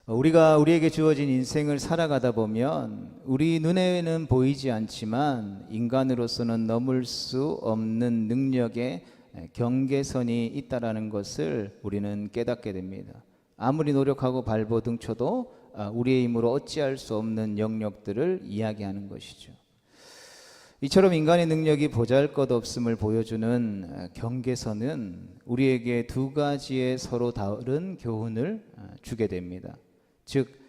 우리가 우리에게 주어진 인생을 살아가다 보면 우리 눈에는 보이지 않지만 인간으로서는 넘을 수 없는 능력의 경계선이 있다라는 것을 우리는 깨닫게 됩니다. 아무리 노력하고 발버둥 쳐도 우리의 힘으로 어찌할 수 없는 영역들을 이야기하는 것이죠. 이처럼 인간의 능력이 보잘것없음을 보여주는 경계선은 우리에게 두 가지의 서로 다른 교훈을 주게 됩니다. 즉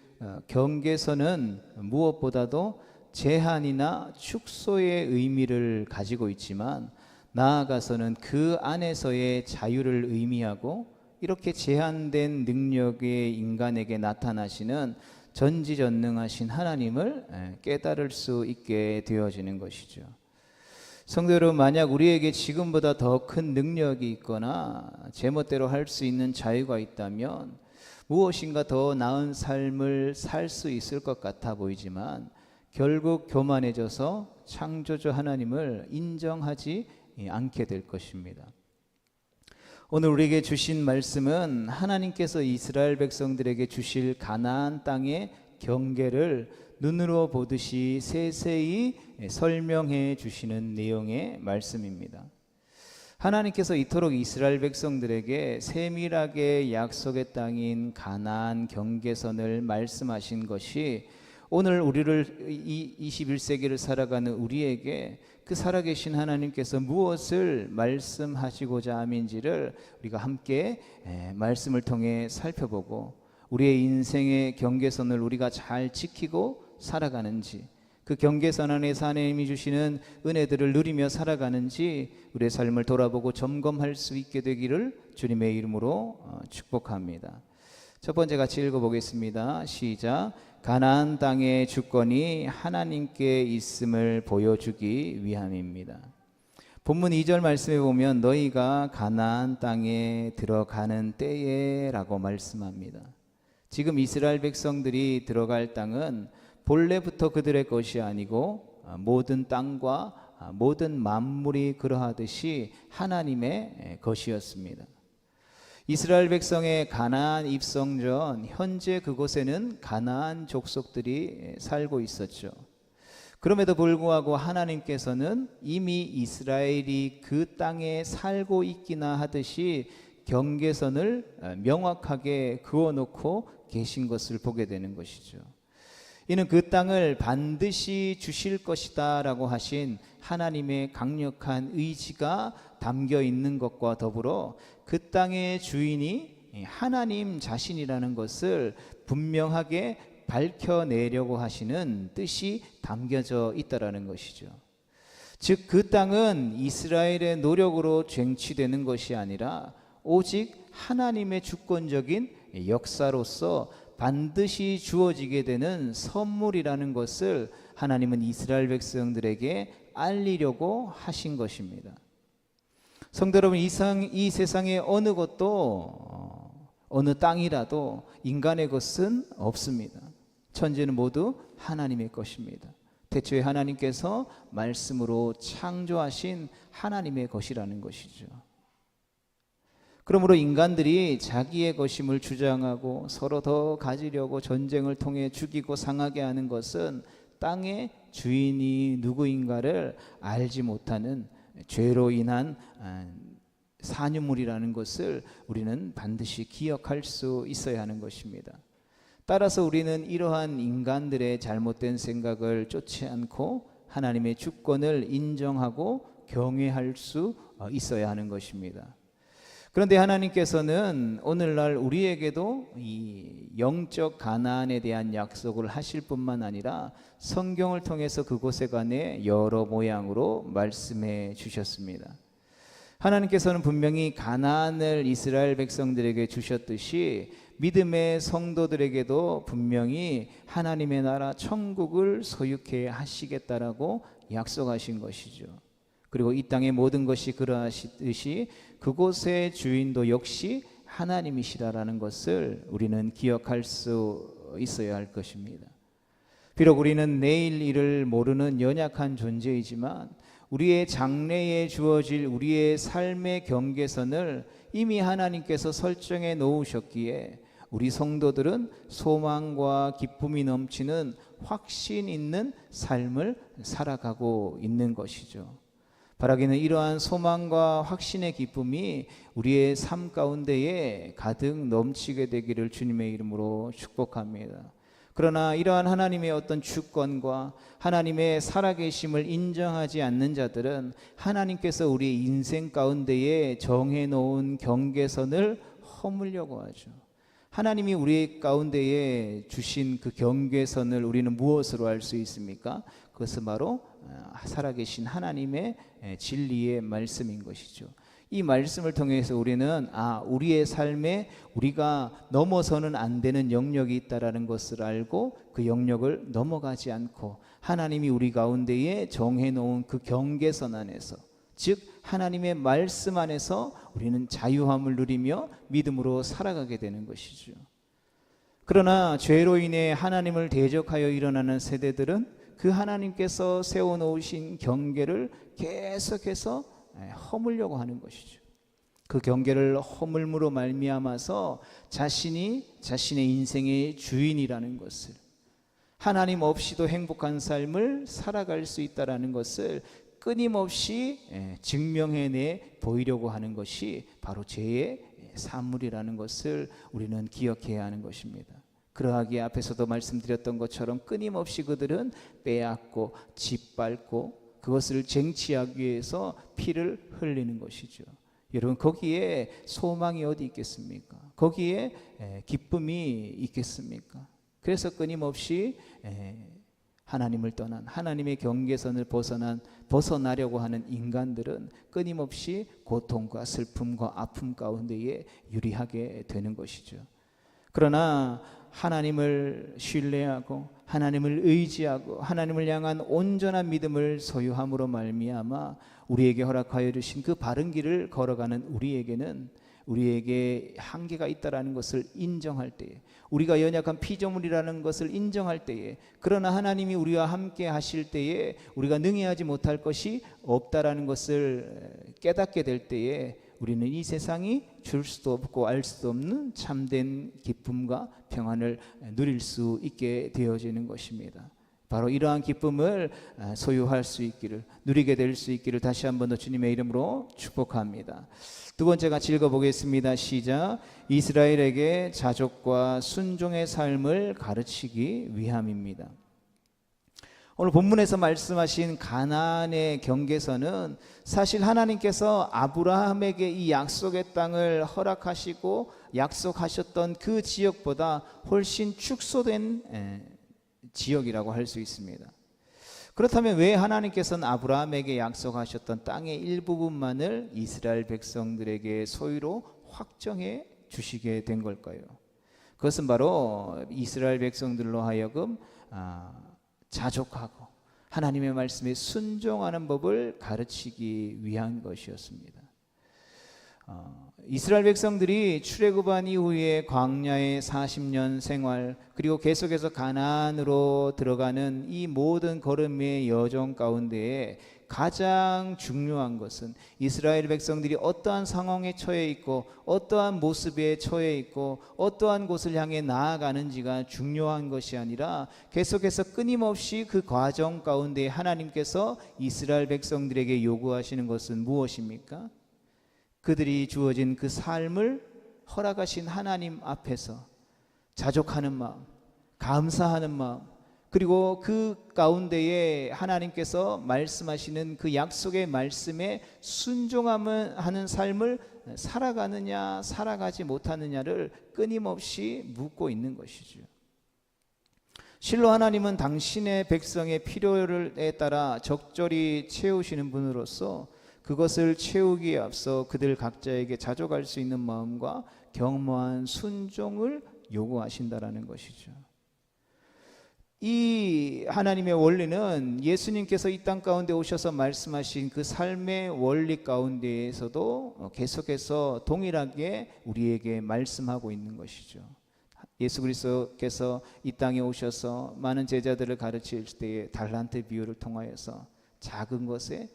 경계선은 무엇보다도 제한이나 축소의 의미를 가지고 있지만 나아가서는 그 안에서의 자유를 의미하고 이렇게 제한된 능력의 인간에게 나타나시는 전지전능하신 하나님을 깨달을 수 있게 되어지는 것이죠. 성도 여러분, 만약 우리에게 지금보다 더 큰 능력이 있거나 제멋대로 할 수 있는 자유가 있다면 무엇인가 더 나은 삶을 살 수 있을 것 같아 보이지만 결국 교만해져서 창조주 하나님을 인정하지 않게 될 것입니다. 오늘 우리에게 주신 말씀은 하나님께서 이스라엘 백성들에게 주실 가나안 땅의 경계를 눈으로 보듯이 세세히 설명해 주시는 내용의 말씀입니다. 하나님께서 이토록 이스라엘 백성들에게 세밀하게 약속의 땅인 가나안 경계선을 말씀하신 것이 오늘 우리를 21세기를 살아가는 우리에게 그 살아계신 하나님께서 무엇을 말씀하시고자 함인지를 우리가 함께 말씀을 통해 살펴보고 우리의 인생의 경계선을 우리가 잘 지키고 살아가는지, 그 경계선 안에서 하나님이 주시는 은혜들을 누리며 살아가는지 우리의 삶을 돌아보고 점검할 수 있게 되기를 주님의 이름으로 축복합니다. 첫 번째 같이 읽어보겠습니다. 시작. 가나안 땅의 주권이 하나님께 있음을 보여주기 위함입니다. 본문 2절 말씀에 보면 너희가 가나안 땅에 들어가는 때에 라고 말씀합니다. 지금 이스라엘 백성들이 들어갈 땅은 본래부터 그들의 것이 아니고 모든 땅과 모든 만물이 그러하듯이 하나님의 것이었습니다. 이스라엘 백성의 가나안 입성 전 현재 그곳에는 가나안 족속들이 살고 있었죠. 그럼에도 불구하고 하나님께서는 이미 이스라엘이 그 땅에 살고 있기나 하듯이 경계선을 명확하게 그어놓고 계신 것을 보게 되는 것이죠. 이는 그 땅을 반드시 주실 것이다 라고 하신 하나님의 강력한 의지가 담겨 있는 것과 더불어 그 땅의 주인이 하나님 자신이라는 것을 분명하게 밝혀내려고 하시는 뜻이 담겨져 있다라는 것이죠. 즉 그 땅은 이스라엘의 노력으로 쟁취되는 것이 아니라 오직 하나님의 주권적인 역사로서 반드시 주어지게 되는 선물이라는 것을 하나님은 이스라엘 백성들에게 알리려고 하신 것입니다. 성도 여러분, 이 세상의 어느 것도 어느 땅이라도 인간의 것은 없습니다. 천지는 모두 하나님의 것입니다. 태초에 하나님께서 말씀으로 창조하신 하나님의 것이라는 것이죠. 그러므로 인간들이 자기의 것임을 주장하고 서로 더 가지려고 전쟁을 통해 죽이고 상하게 하는 것은 땅의 주인이 누구인가를 알지 못하는 죄로 인한 산유물이라는 것을 우리는 반드시 기억할 수 있어야 하는 것입니다. 따라서 우리는 이러한 인간들의 잘못된 생각을 쫓지 않고 하나님의 주권을 인정하고 경외할 수 있어야 하는 것입니다. 그런데 하나님께서는 오늘날 우리에게도 이 영적 가나안에 대한 약속을 하실 뿐만 아니라 성경을 통해서 그곳에 관해 여러 모양으로 말씀해 주셨습니다. 하나님께서는 분명히 가나안을 이스라엘 백성들에게 주셨듯이 믿음의 성도들에게도 분명히 하나님의 나라 천국을 소유케 하시겠다라고 약속하신 것이죠. 그리고 이 땅의 모든 것이 그러하시듯이 그곳의 주인도 역시 하나님이시라는 것을 우리는 기억할 수 있어야 할 것입니다. 비록 우리는 내일 일을 모르는 연약한 존재이지만 우리의 장래에 주어질 우리의 삶의 경계선을 이미 하나님께서 설정해 놓으셨기에 우리 성도들은 소망과 기쁨이 넘치는 확신 있는 삶을 살아가고 있는 것이죠. 바라기는 이러한 소망과 확신의 기쁨이 우리의 삶 가운데에 가득 넘치게 되기를 주님의 이름으로 축복합니다. 그러나 이러한 하나님의 어떤 주권과 하나님의 살아계심을 인정하지 않는 자들은 하나님께서 우리 인생 가운데에 정해놓은 경계선을 허물려고 하죠. 하나님이 우리 가운데에 주신 그 경계선을 우리는 무엇으로 알 수 있습니까? 그것은 바로 살아계신 하나님의 진리의 말씀인 것이죠. 이 말씀을 통해서 우리는 우리의 삶에 우리가 넘어서는 안 되는 영역이 있다라는 것을 알고 그 영역을 넘어가지 않고 하나님이 우리 가운데에 정해놓은 그 경계선 안에서, 즉 하나님의 말씀 안에서 우리는 자유함을 누리며 믿음으로 살아가게 되는 것이죠. 그러나 죄로 인해 하나님을 대적하여 일어나는 세대들은 그 하나님께서 세워놓으신 경계를 계속해서 허물려고 하는 것이죠. 그 경계를 허물므로 말미암아서 자신이 자신의 인생의 주인이라는 것을, 하나님 없이도 행복한 삶을 살아갈 수 있다는 것을 끊임없이 증명해내 보이려고 하는 것이 바로 죄의 산물이라는 것을 우리는 기억해야 하는 것입니다. 그러하기에 앞에서도 말씀드렸던 것처럼 끊임없이 그들은 빼앗고 짓밟고 그것을 쟁취하기 위해서 피를 흘리는 것이죠. 여러분, 거기에 소망이 어디 있겠습니까? 거기에 기쁨이 있겠습니까? 그래서 끊임없이 하나님을 떠난, 하나님의 경계선을 벗어나려고 하는 인간들은 끊임없이 고통과 슬픔과 아픔 가운데에 유리하게 되는 것이죠. 그러나 하나님을 신뢰하고 하나님을 의지하고 하나님을 향한 온전한 믿음을 소유함으로 말미암아 우리에게 허락하여 주신 그 바른 길을 걸어가는 우리에게 한계가 있다라는 것을 인정할 때에, 우리가 연약한 피조물이라는 것을 인정할 때에, 그러나 하나님이 우리와 함께 하실 때에 우리가 능히하지 못할 것이 없다라는 것을 깨닫게 될 때에 우리는 이 세상이 줄 수도 없고 알 수도 없는 참된 기쁨과 평안을 누릴 수 있게 되어지는 것입니다. 바로 이러한 기쁨을 소유할 수 있기를, 누리게 될 수 있기를 다시 한 번 더 주님의 이름으로 축복합니다. 두 번째 같이 읽어보겠습니다. 시작. 이스라엘에게 자족과 순종의 삶을 가르치기 위함입니다. 오늘 본문에서 말씀하신 가나안의 경계선은 사실 하나님께서 아브라함에게 이 약속의 땅을 허락하시고 약속하셨던 그 지역보다 훨씬 축소된 지역이라고 할 수 있습니다. 그렇다면 왜 하나님께서는 아브라함에게 약속하셨던 땅의 일부분만을 이스라엘 백성들에게 소유로 확정해 주시게 된 걸까요? 그것은 바로 이스라엘 백성들로 하여금 자족하고 하나님의 말씀에 순종하는 법을 가르치기 위한 것이었습니다. 이스라엘 백성들이 출애굽한 이후에 광야의 40년 생활, 그리고 계속해서 가나안으로 들어가는 이 모든 걸음의 여정 가운데에 가장 중요한 것은 이스라엘 백성들이 어떠한 상황에 처해 있고 어떠한 모습에 처해 있고 어떠한 곳을 향해 나아가는지가 중요한 것이 아니라 계속해서 끊임없이 그 과정 가운데 하나님께서 이스라엘 백성들에게 요구하시는 것은 무엇입니까? 그들이 주어진 그 삶을 허락하신 하나님 앞에서 자족하는 마음, 감사하는 마음, 그리고 그 가운데에 하나님께서 말씀하시는 그 약속의 말씀에 순종하는 삶을 살아가느냐 살아가지 못하느냐를 끊임없이 묻고 있는 것이죠. 실로 하나님은 당신의 백성의 필요에 따라 적절히 채우시는 분으로서 그것을 채우기에 앞서 그들 각자에게 자족할 수 있는 마음과 겸허한 순종을 요구하신다라는 것이죠. 이 하나님의 원리는 예수님께서 이 땅 가운데 오셔서 말씀하신 그 삶의 원리 가운데에서도 계속해서 동일하게 우리에게 말씀하고 있는 것이죠. 예수 그리스도께서 이 땅에 오셔서 많은 제자들을 가르칠 때에 달란트 비유를 통하여서 작은 것에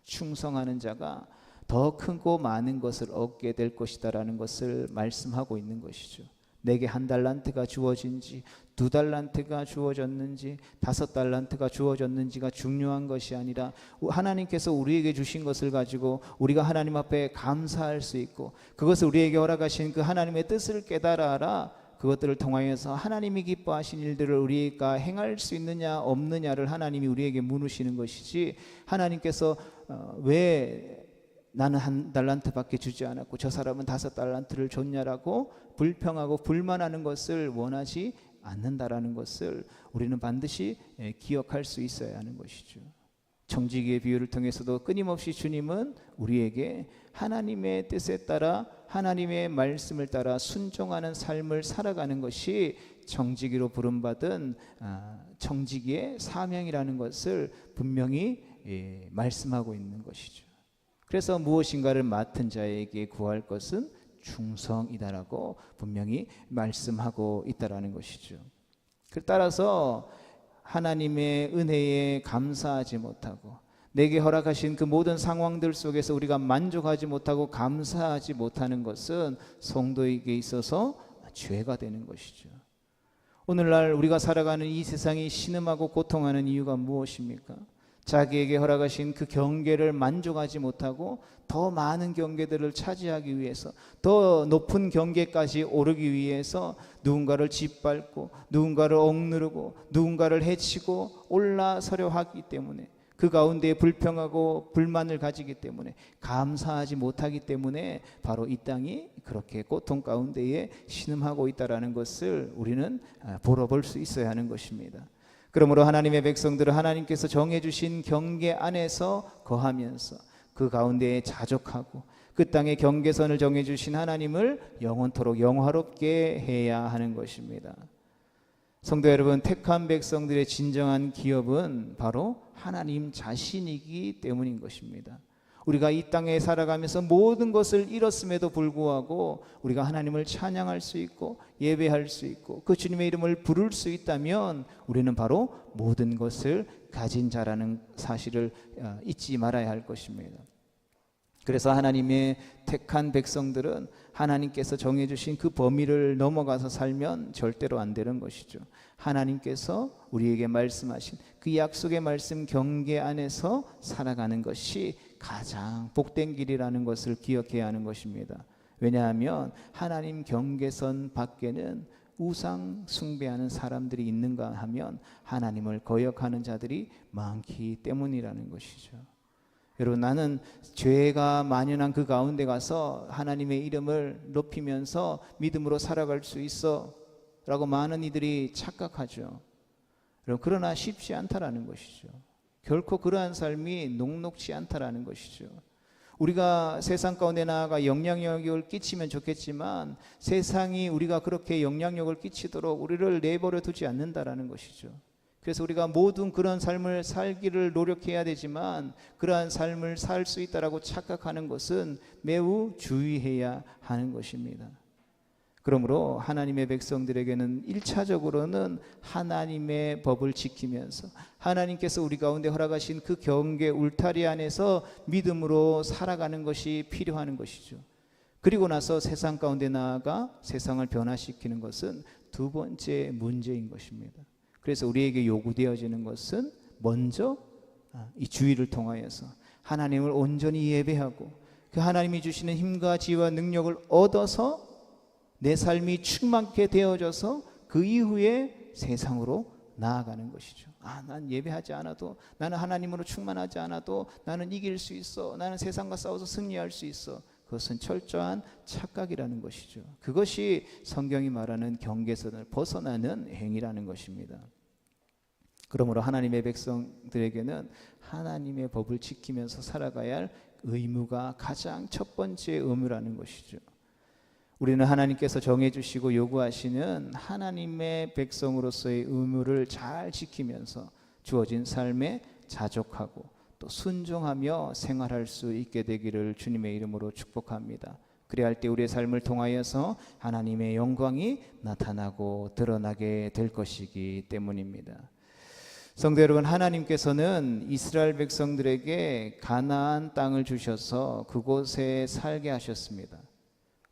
충성하는 자가 더 크고 많은 것을 얻게 될 것이다라는 것을 말씀하고 있는 것이죠. 내게 1달란트가 주어진지 2달란트가 주어졌는지 5달란트가 주어졌는지가 중요한 것이 아니라 하나님께서 우리에게 주신 것을 가지고 우리가 하나님 앞에 감사할 수 있고 그것을 우리에게 허락하신 그 하나님의 뜻을 깨달아라. 그것들을 통하여서 하나님이 기뻐하신 일들을 우리가 행할 수 있느냐 없느냐를 하나님이 우리에게 물으시는 것이지, 하나님께서 왜 나는 1달란트밖에 주지 않았고 저 사람은 5달란트를 줬냐라고 불평하고 불만하는 것을 원하지 않는다라는 것을 우리는 반드시 기억할 수 있어야 하는 것이죠. 청지기의 비유를 통해서도 끊임없이 주님은 우리에게 하나님의 뜻에 따라 하나님의 말씀을 따라 순종하는 삶을 살아가는 것이 청지기로 부름받은 청지기의 사명이라는 것을 분명히 말씀하고 있는 것이죠. 그래서 무엇인가를 맡은 자에게 구할 것은 충성이다라고 분명히 말씀하고 있다라는 것이죠. 따라서 하나님의 은혜에 감사하지 못하고 내게 허락하신 그 모든 상황들 속에서 우리가 만족하지 못하고 감사하지 못하는 것은 성도에게 있어서 죄가 되는 것이죠. 오늘날 우리가 살아가는 이 세상이 신음하고 고통하는 이유가 무엇입니까? 자기에게 허락하신 그 경계를 만족하지 못하고 더 많은 경계들을 차지하기 위해서, 더 높은 경계까지 오르기 위해서 누군가를 짓밟고 누군가를 억누르고 누군가를 해치고 올라서려 하기 때문에, 그 가운데 불평하고 불만을 가지기 때문에, 감사하지 못하기 때문에 바로 이 땅이 그렇게 고통 가운데에 신음하고 있다는 것을 우리는 보러 볼 수 있어야 하는 것입니다. 그러므로 하나님의 백성들은 하나님께서 정해주신 경계 안에서 거하면서 그 가운데에 자족하고 그 땅의 경계선을 정해주신 하나님을 영원토록 영화롭게 해야 하는 것입니다. 성도 여러분, 택한 백성들의 진정한 기업은 바로 하나님 자신이기 때문인 것입니다. 우리가 이 땅에 살아가면서 모든 것을 잃었음에도 불구하고 우리가 하나님을 찬양할 수 있고 예배할 수 있고 그 주님의 이름을 부를 수 있다면 우리는 바로 모든 것을 가진 자라는 사실을 잊지 말아야 할 것입니다. 그래서 하나님의 택한 백성들은 하나님께서 정해주신 그 범위를 넘어가서 살면 절대로 안 되는 것이죠. 하나님께서 우리에게 말씀하신 그 약속의 말씀 경계 안에서 살아가는 것이 가장 복된 길이라는 것을 기억해야 하는 것입니다. 왜냐하면 하나님 경계선 밖에는 우상 숭배하는 사람들이 있는가 하면 하나님을 거역하는 자들이 많기 때문이라는 것이죠. 여러분, 나는 죄가 만연한 그 가운데 가서 하나님의 이름을 높이면서 믿음으로 살아갈 수 있어 라고 많은 이들이 착각하죠. 여러분, 그러나 쉽지 않다라는 것이죠. 결코 그러한 삶이 녹록지 않다라는 것이죠. 우리가 세상 가운데 나아가 영향력을 끼치면 좋겠지만 세상이 우리가 그렇게 영향력을 끼치도록 우리를 내버려 두지 않는다라는 것이죠. 그래서 우리가 모든 그런 삶을 살기를 노력해야 되지만 그러한 삶을 살 수 있다라고 착각하는 것은 매우 주의해야 하는 것입니다. 그러므로 하나님의 백성들에게는 1차적으로는 하나님의 법을 지키면서 하나님께서 우리 가운데 허락하신 그 경계 울타리 안에서 믿음으로 살아가는 것이 필요한 것이죠. 그리고 나서 세상 가운데 나아가 세상을 변화시키는 것은 두 번째 문제인 것입니다. 그래서 우리에게 요구되어지는 것은 먼저 이 주의를 통하여서 하나님을 온전히 예배하고 그 하나님이 주시는 힘과 지혜와 능력을 얻어서 내 삶이 충만케 되어져서 그 이후에 세상으로 나아가는 것이죠. 난 예배하지 않아도, 나는 하나님으로 충만하지 않아도 나는 이길 수 있어, 나는 세상과 싸워서 승리할 수 있어. 그것은 철저한 착각이라는 것이죠. 그것이 성경이 말하는 경계선을 벗어나는 행위라는 것입니다. 그러므로 하나님의 백성들에게는 하나님의 법을 지키면서 살아가야 할 의무가 가장 첫 번째 의무라는 것이죠. 우리는 하나님께서 정해주시고 요구하시는 하나님의 백성으로서의 의무를 잘 지키면서 주어진 삶에 자족하고 또 순종하며 생활할 수 있게 되기를 주님의 이름으로 축복합니다. 그래야 할 때 우리의 삶을 통하여서 하나님의 영광이 나타나고 드러나게 될 것이기 때문입니다. 성도 여러분, 하나님께서는 이스라엘 백성들에게 가나안 땅을 주셔서 그곳에 살게 하셨습니다.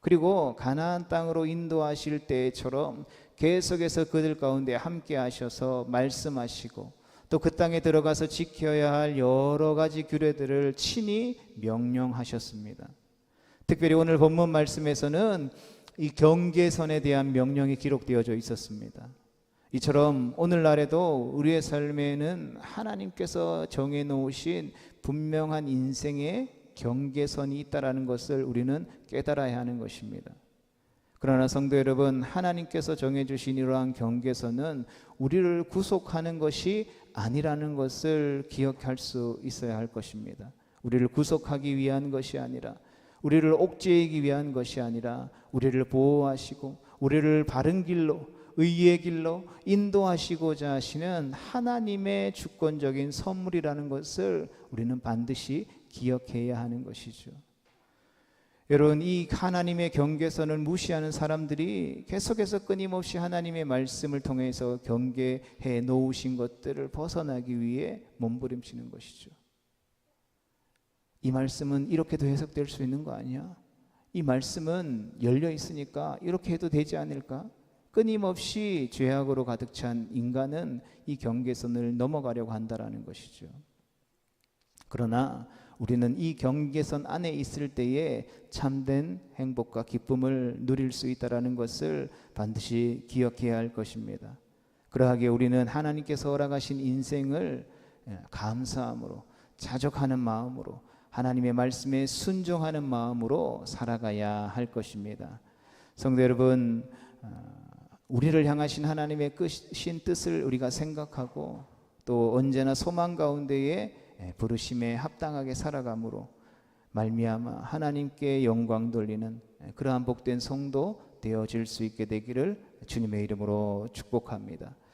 그리고 가나안 땅으로 인도하실 때처럼 계속해서 그들 가운데 함께 하셔서 말씀하시고 또 그 땅에 들어가서 지켜야 할 여러 가지 규례들을 친히 명령하셨습니다. 특별히 오늘 본문 말씀에서는 이 경계선에 대한 명령이 기록되어져 있었습니다. 이처럼 오늘날에도 우리의 삶에는 하나님께서 정해놓으신 분명한 인생의 경계선이 있다는 것을 우리는 깨달아야 하는 것입니다. 그러나 성도 여러분, 하나님께서 정해주신 이러한 경계선은 우리를 구속하는 것이 아니라는 것을 기억할 수 있어야 할 것입니다. 우리를 구속하기 위한 것이 아니라, 우리를 옥죄이기 위한 것이 아니라 우리를 보호하시고 우리를 바른 길로, 의의 길로 인도하시고자 하시는 하나님의 주권적인 선물이라는 것을 우리는 반드시 기억해야 하는 것이죠. 여러분, 이 하나님의 경계선을 무시하는 사람들이 계속해서 끊임없이 하나님의 말씀을 통해서 경계해 놓으신 것들을 벗어나기 위해 몸부림치는 것이죠. 이 말씀은 이렇게도 해석될 수 있는 거 아니야? 이 말씀은 열려 있으니까 이렇게 해도 되지 않을까? 끊임없이 죄악으로 가득 찬 인간은 이 경계선을 넘어가려고 한다라는 것이죠. 그러나 우리는 이 경계선 안에 있을 때에 참된 행복과 기쁨을 누릴 수 있다는 것을 반드시 기억해야 할 것입니다. 그러하기에 우리는 하나님께서 허락하신 인생을 감사함으로, 자족하는 마음으로, 하나님의 말씀에 순종하는 마음으로 살아가야 할 것입니다. 성도 여러분, 우리를 향하신 하나님의 신 뜻을 우리가 생각하고 또 언제나 소망 가운데에 부르심에 합당하게 살아감으로 말미암아 하나님께 영광 돌리는 그러한 복된 성도 되어질 수 있게 되기를 주님의 이름으로 축복합니다.